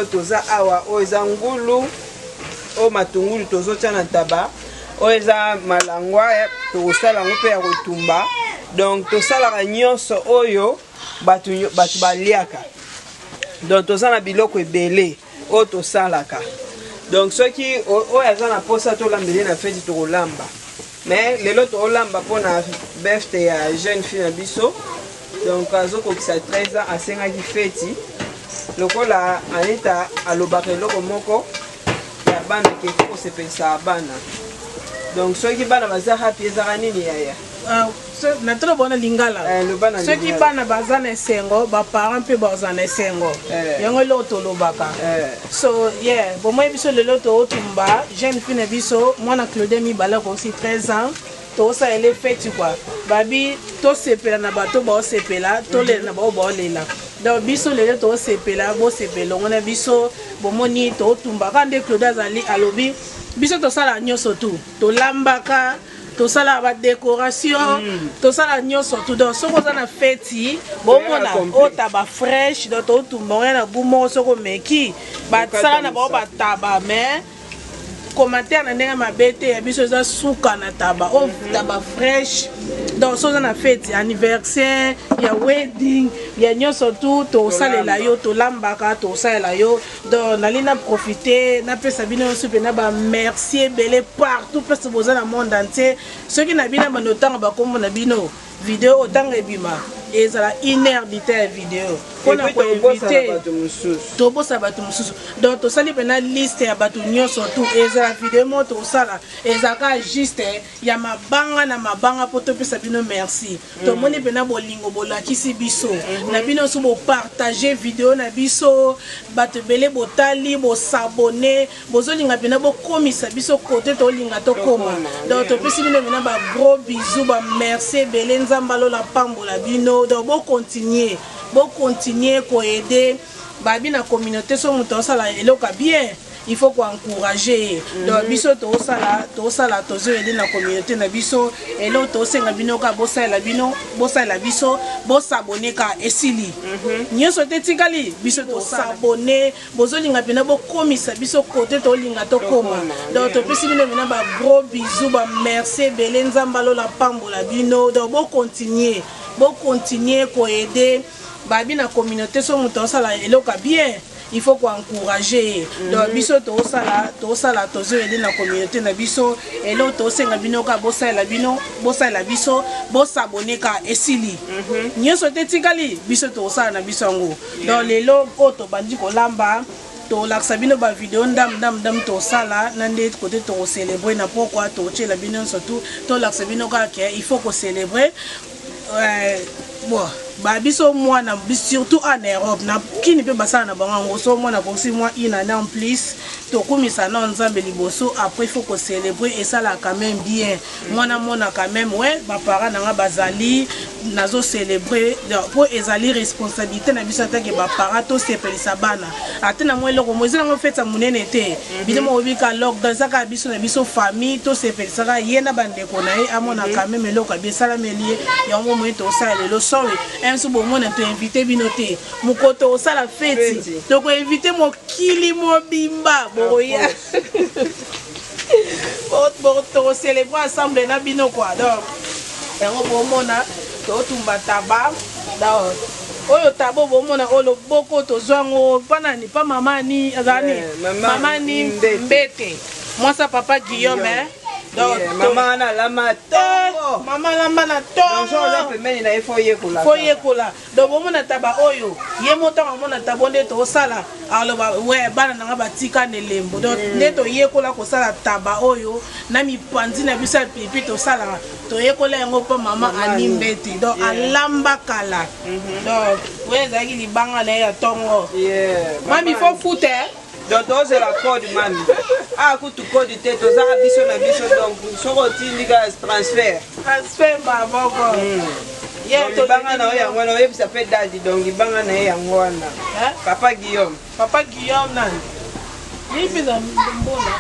lelo toza awa oza ngulu o matungulu tozotia na taba oza malangwa tosala ngo pe ya kotumba donc tosalaka nyonso oyo batu baliaka donc toza na biloko ebele o tosalaka donc soki oyo aza na posa tolambeli na feti tokolamba mais lelo tolamba mpona birthday ya jeune fille na biso donc azokokisa 13 ans asengaki feti lokola Anita alobaka eloko moko ya bana ke kosepelisa bana donc soki bana baza happy ezaka nini yaya na tolo bona lingala soki bana baza na esengo baparent mpe baza na esengo yango eloko tolobaka so yeah bomoi biso lelo tootumba jeune fille na biso mwana Claude mibalaka aussi 13 ans tosaele feti kwa babi tosepela na bato baosepela tolela na bao baolela donc biso lelo tosepela bosepela ngona biso bomoni totumba kande Claude azali alobi biso tosala nyonso tu tolambaka tosala ba décoration tosala nyonso tu donc soko za na feti bomona otaba fresh donc totumba na gumo soko meki batsala na bao bataba mais commentaire na ndenge mabete ya biso za suka na taba o taba fresh donc soza na fête anniversaire ya wedding ya nyonso tu to salela yo to lambaka to salela yo donc nalina profiter na pesa bino super na ba merci belé partout parce que boza na monde entier ceux qui na bina banotanga ba kombo na bino vidéo otanga ebima ezala 1 heure d'ité vidéo pona ko inviter to bosa bato mususu donc to sali pena liste ya bato nyonso tu ezala vidéo mo to sala ezaka juste ya mabanga na mabanga poto pesa bino merci to moni pena bolingo bolakisi biso na bino so bo partager vidéo na biso bato belé botali bo s'abonner bozolinga pena bo komisa biso côté to linga to koma donc to pesi bino pena ba gros bisous ba merci belé nzambalo la pambola bino donc bo continuer ko aider babi na communauté so muto sala eloka bien il faut ko encourager donc biso to sala tozo aider na communauté na biso elo to senga bino ka bosala biso bo s'abonner ka esili nyonso te tikali biso to s'abonner bozolinga pena bo komisa biso côté to linga to koma donc to pesi bino bina ba gros bisous ba merci belé nzambalo la pambola bino donc bo continuer ko aider babi na communauté so muto sala eloka bien il faut ko encourager donc biso to sala tozo aider na communauté na biso elo to senga bino ka bosala biso bo s'abonner ka esili nyonso te tikali biso to sala na biso ngo donc lelo oto bandi ko lamba to laksa bino ba vidéo ndam to sala nande côté to célébrer na pourquoi to chela bino surtout to laksa bino ka il faut ko célébrer bon ba biso mwana surtout en Europe na kini pe basana na bango so mwana bosi moi une année en plus to komisa na nzambe liboso après il faut ko célébrer et ça là quand même bien mwana quand même ouais ba parents na bazali nazo célébrer pour ezali responsabilité na biso atake ba parents to sepelisa bana atena moi loko mozela ngo feta munene te bidemo obika lockdown saka biso na biso famille to sepelisa ka yena bande ko na e amona quand même loko bi sala melie yango mo to sala le sorry enso bo mona to inviter binote mukoto osala feti to ko inviter mo kili mo bimba boya to célébrer ensemble na bino quoi donc yango bo mona to tumba taba donc oyo tabo bo mona olo boko to zwango panani pa mama ni azani mama ni mbete moi ça papa Guillaume donc maman na lama to maman lamba na to donc so la pemeni na foyer kola donc bo mona taba oyo ye moto mona tabonde to sala aloba ouais bana na batika nelembo donc neto ye kola ko sala taba oyo na mi panzi na bisa pipi to sala to ye kola yango pa mama animbeti donc alamba kala donc ouais zaki libanga na ya tongo mami faut foutre donc c'est la code mami ah kutu code te to za biso na biso donc soko tindika transfert ba boko to banga na ya ngwana oyebi ça fait dadi donc banga na ya ngwana papa Guillaume nan ni pisa mbona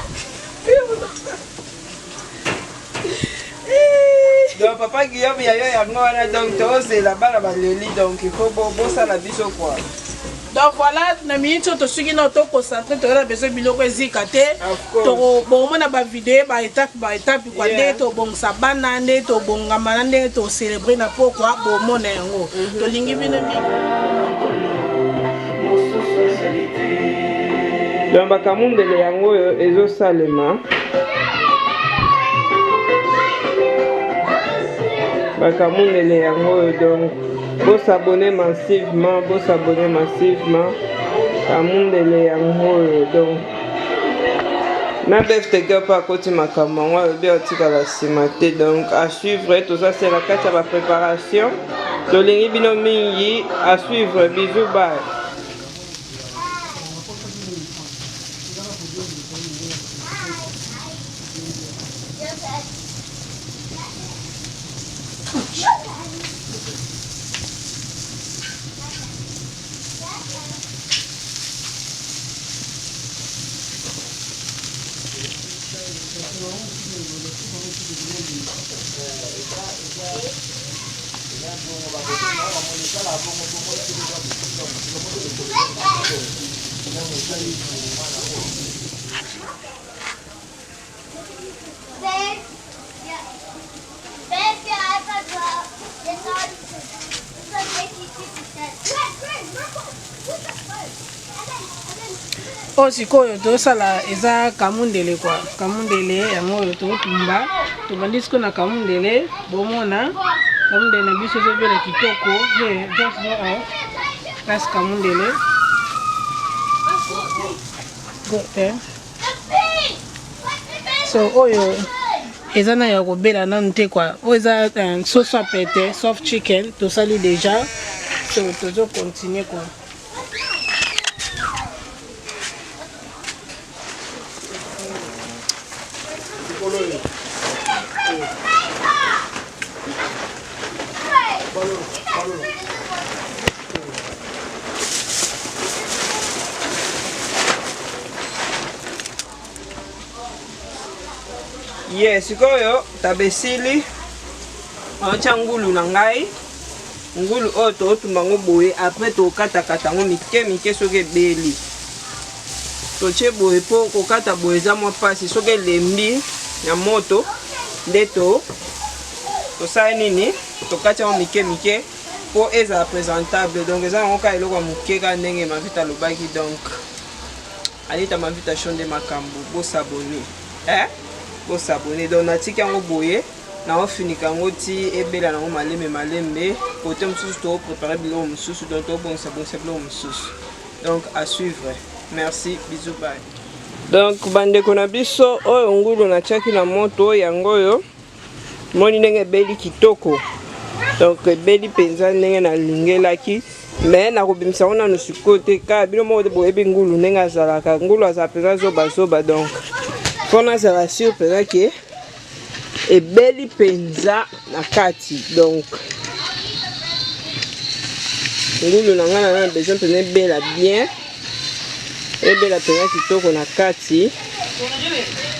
donc papa Guillaume ya yo ya ngwana donc to c'est la bala ba leli donc il faut bo ça la biso quoi Donc voilà, na minute to suki na to concentrer to na besoin biloko ezika te. To bon na ba vidéo ba étape quoi nde to bon sa bana nde to bon ngama nde to célébrer na pourquoi bon mona yango. To lingi bino mi. Donc bakamundele yango ezo salema. Bakamundele yango donc vous s'abonner massivement, Kamundele yango donc na befte pas côté makamangwa bien tika la simate donc à suivre tout ça c'est la carte à la préparation to lingi bino mingi à suivre bisous bye. Oh sikoyo tosala eza kamundele quoi kamundele yango oyo totumba tobandi siko na kamundele bomona kamundele na biso ezobela kitoko just no off kasi kamundele so oyo eza na ya kobela nanu te quoi oyo eza sauce à pete soft chicken tosali déjà so tozo continuer quoi. Yes, sikoyo tabesili acha ngulu na ngai ngulu oyo totumba ngo boye après tokata ngo mike soki ebeli totie boye po kokata boye eza mwa pasi soki elembi na moto nde tosala nini tokati yango mike po ezala présentable donc eza yango ka eloko ya moke ka ndenge mavita alobaki donc alita mavita shonde makambo bosabone bosabone donc natiki yango boye naofinika yango ti ebela nango malembe kote mosusu toprépare biloko mosusu donc tobongisa biloko mosusu donc à suivre. Merci, bisous, bye. Donc bandeko na biso oyo ngulu natiaki na moto yango oyo moni ndenge ebeli kitoko donc ebeli mpenza ndenge nalingelaki mais nakobimisa ngo nanu sikoyo te kaka bino moko te boyebi ngulu ndenge azalaka ngulu azala mpenza zobazoba donc mpo nazala sur mpenza ke ebeli mpenza na kati donc ngulu na ngai na besoin mpenza ebela bien ebela mpenza kitoko na kati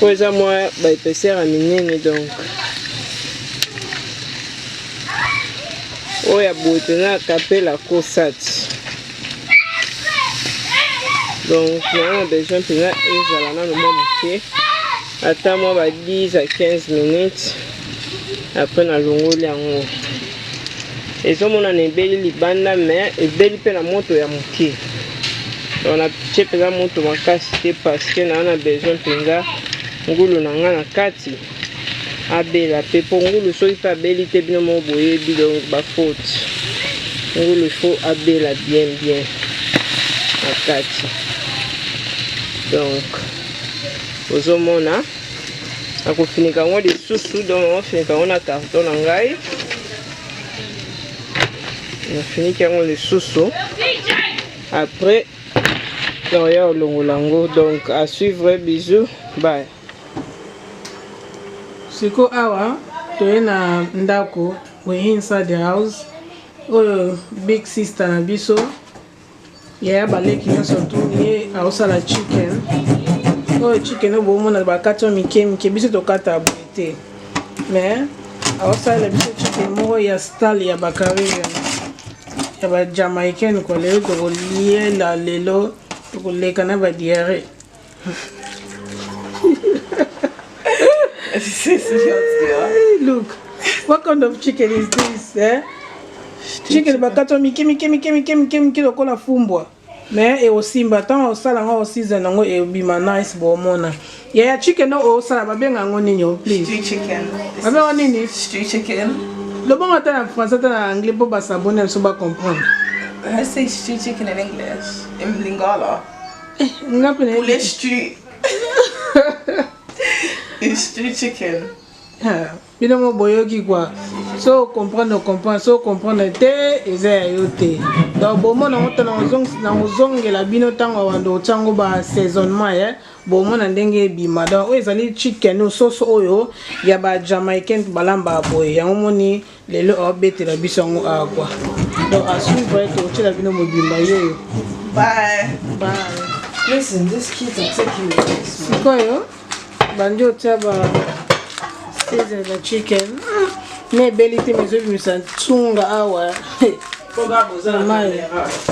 po eza mwa baépaisseur ya minene donc oyo ya boye mpenza akapela kosati donc na besoin mpenza ezala nano mwa moke ata mwa ba 10 à 15 minutes après nalongoli yango ezomonana ebeli libanda mais ebeli mpe na moto ya moke donc natie mpenza moto makasi te parce que na besoin mpenza ngulu na nga na kati abela mpe mpo ngulu soki mpe abeli te bino moko boyebi donc bafaute ngulu faut abela bien na kati donc ozomona akofinika yango lisusu donc ofinika yango na carton na ngai nafiniki yango lisusu après ya olongola yango donc à suivre bisous bye. Siko awa toye na ndako we inside the house oyo big sister na biso ya baleki nyonso tu ye aosala chicken oyo chicken oyo bomona bakati mike biso tokata boye te mais aosalela biso chicken moko ya style ya bacaribbean ya ba Jamaïcaine ko lelo to lié la lelo to le kana ba diarrhée. Look, what kind of chicken is this? Eh? Chicken bakato miki kilo kola fumbwa. Mais et aussi mbatan au sala ngo season ngo e bima nice bo mona. Yeah, chicken no o sala ba benga ngo ninyo please. Stew chicken. Ba benga nini? Stew chicken. Le bon matin en français en anglais pour pas s'abonner so ba comprendre. I say stew chicken in English. In Lingala. Ngapene poulet stew. It's stew chicken. Bino mo boyoki quoi. So comprendre so comprendre te eza yote. Donc bon mo na mota na ozongela bino tango wando tango ba saisonnement ya bon mo na ndenge bima donc o ezali chicken no sauce oyo ya ba Jamaïcaine balamba boye yango moni lelo obetela biso ngo a quoi. Donc à suivre to tshela bino mo bima yo. Bye. Listen, this kid are taking me. Sikoyo banjo taba season the chicken. Me belite mezo bimisa tsunga awa.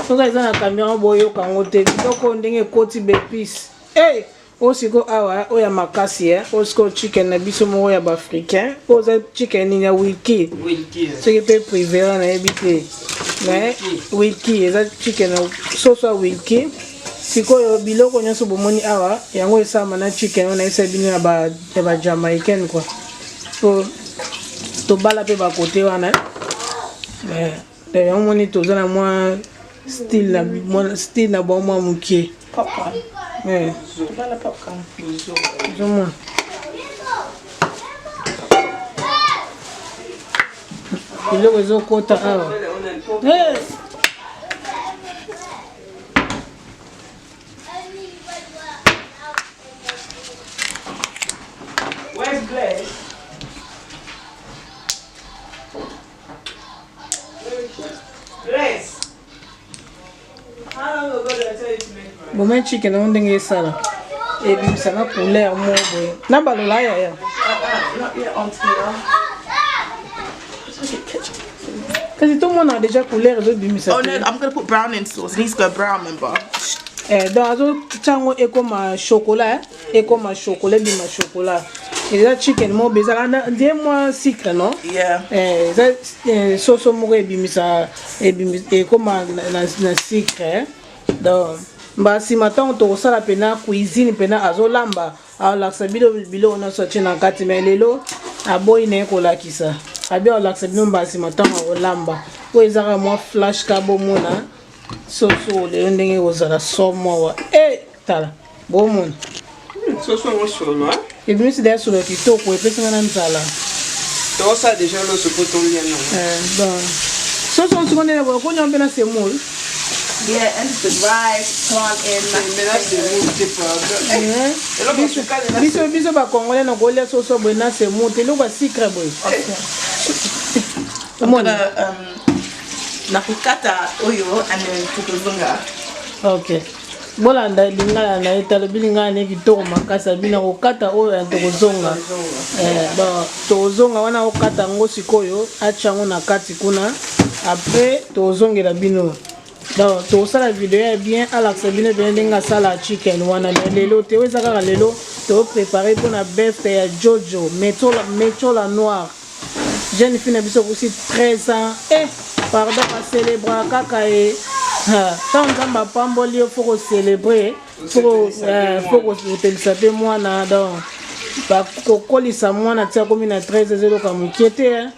Foga eza na caméra boyo kango te biloko ndenge koti bepis. Hey, osiko awa oya makasi osiko chicken na biso moko ya baafricain oza chicken nini ya wilki soki mpe privera nayebi te mais wilki eza chicken na soso ya wilki sikoyo biloko nyonso bomoni awa yango esama na chicken oyo naisa bino ya ba Jamaïcaine quoi po tobala mpe bakote wana yango moni toza na mwa style na bamwa mokie Popcorn. Yeah. Tobala popcorn. Zoom. Iloko ezokota awa. Hey. Where's Blaise? Blaise. How long ago did I tell you to make bread? Bomen chicken on ndenge esala. Ebimisa na couleur mo boye. Na balola ya. Not yet on here. Kasi tout le monde a déjà couleur ezobimisa. Oh no, I'm gonna put brown in sauce. It needs to go brown, remember? Donc azo chango ekoma chocolat, ekoma chocolat bima chocolat. Eza chicken mo bezala na ndie mo sucre non? Yeah. Eza soso mo ebimisa ekoma na sucre. Donc basi matin to sala pena cuisine pena azolamba alaksa bilo na so china kati melelo aboyi ne ko lakisa. Abi alaksa bino basi matin olamba. Po ezaka mo flash kabo mona. Soso le ndenge ozala somo wa tala bomon Soso ngo solo hein? Et bien c'est d'ailleurs sur le kitoko et pesa na nzala To ça déjà lo sopo tombia non. Bon soso on se connaît là ko nyombe na semoule. Yeah, and the rice, plant in. Mais là c'est mon Biso biso ba congolais na golia soso bena semoule te lo ba secret boy. I'm gonna nakukata oyo and then tukuzunga. Okay. Bolanda lingala na etalo bilinga ne kitoko makasa bina kokata oyo ya tokozonga. Bon tozonga wana okata ngo sikoyo achango na kati kuna après tozongela bino. Donc tosala video ya bien alaksa bino bendenga sala chicken wana lelo te weza kaka lelo to préparer pour na bœuf ya Jojo métola noire. Jeune fille na biso aussi 13 ans pardon à célébrer kaka tant nzamba pamboli faut célébrer faut utelisa pe mwana donc ba kokolisa mwana tia komi na 13 zelo ka mukiete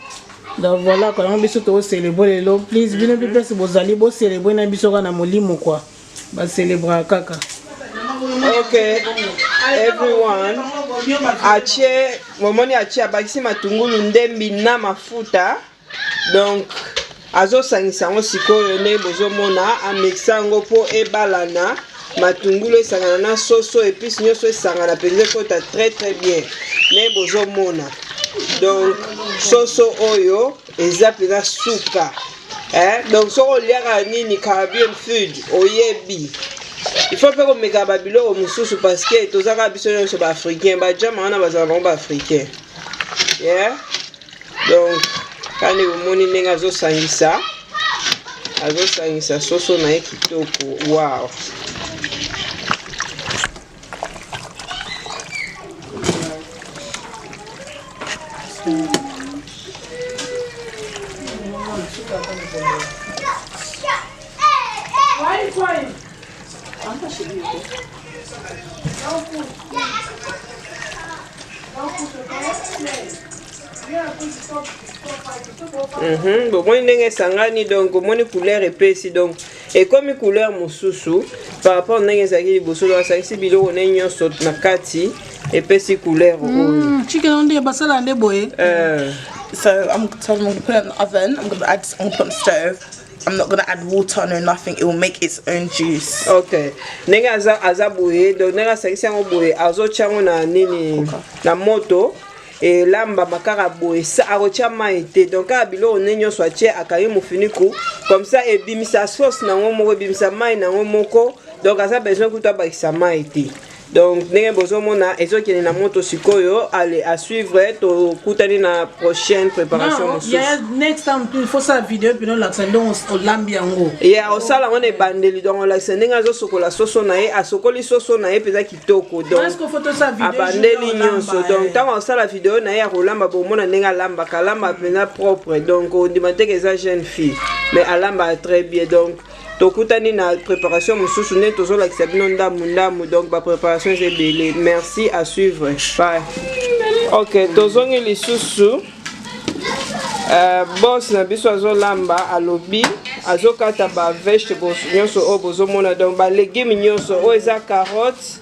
donc voilà quand on biso to célébrer lelo please bino pe se bozali bo célébrer na biso kana molimo quoi ba célébrer kaka. Okay, everyone. Achie, momoni achie abakisi matungulu ndembi na mafuta. Donc, azo sangisa ngo sikoyo ne bozomona amixa ngo po ebalana. Matungulu esangana na soso épices nyonso esangana penze kota très bien. Ne bozomona. Donc, soso oyo eza pena suka. Donc, so oliaka nini Caribbean food oyebi. Il faut faire comme Babilo au Moussou parce que tous les Arabes sont africains. Bah, jamais on a besoin d'Africains. Yeah. Donc, quand les moni n'engazo sangisa, azosangisa soso na ye kitoko. Wow. Bon, moi ndenge sangani donc moni couleur épaisse donc et comme couleur mosusu par rapport ndenge zaki boso do sangisi biloko ne nyonso na kati épaisse couleur chicken on the basala and boy. So I'm going to put it in the oven. I'm going to put it on the stove. I'm not going to add water, no nothing. It will make its own juice. Okay. Nenga aza boye, donc nenga sangisi yango boye azo chango na nini na moto. Et lamba makara boye sa arocha maite donc a bilo nenyo so tie akayi mufiniku comme ça et bimisa sauce na ngomoko bimisa mai na ngomoko donc asa besoin kuta ba isa maite donc nenge bozo mona ezoki na moto sikoyo allez à suivre to kutani na prochaine préparation. Yeah, next time il faut ça vidéo puis non l'accent au lambi yango. Yeah, au sala on est bandeli donc l'accent nga zo sokola soso na e asokoli soso na e peza kitoko donc. Est-ce que photo ça vidéo bandeli nyonso donc tant on sala vidéo na e ya kolamba bo mona nenga lamba kalamba pena propre donc on demande que ça jeune fille mais alamba très bien donc tokutani na préparation mosusu ne tozo la kisabino ndamu donc ba préparation c'est belé. Merci à suivre. Bye. OK, tozongi lisusu boss na biso azo lamba alobi azo kata ba vegetables nyonso o bozo mona donc ba légumes nyonso o eza carotte,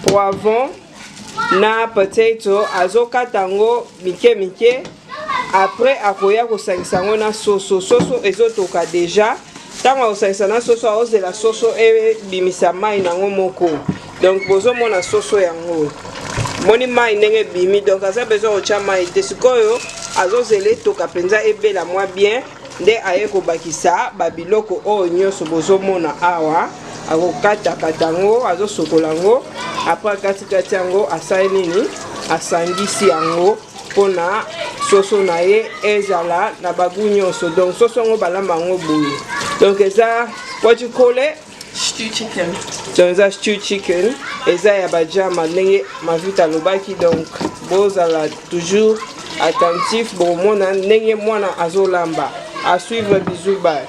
poivron na potato azo kata ngo mike après akoya ko sangisa ngo na soso ezotoka déjà. Tant au sensana soso a de la soso e bimisa mai na ngomoko donc bozo mona soso yango moni mai ndenge bimi donc asa besoin o cha mai te sikoyo azozele toka penza ebela mwa bien nde aye ko bakisa babiloko o nyonso bozo mona awa akokata katango azosokola ngo après kati yango asali nini asangisi yango pona soso na ye ezala na bagu nyonso donc soso ngo balamba ngo boye. Donc, what you call it? Stew chicken. Donc, ça stew chicken. Et ça, il y a déjà ma vite à l'obaki. Donc, vous allez toujours attentif. Bon, moi, na azo lamba. À suivre, bisous, bye.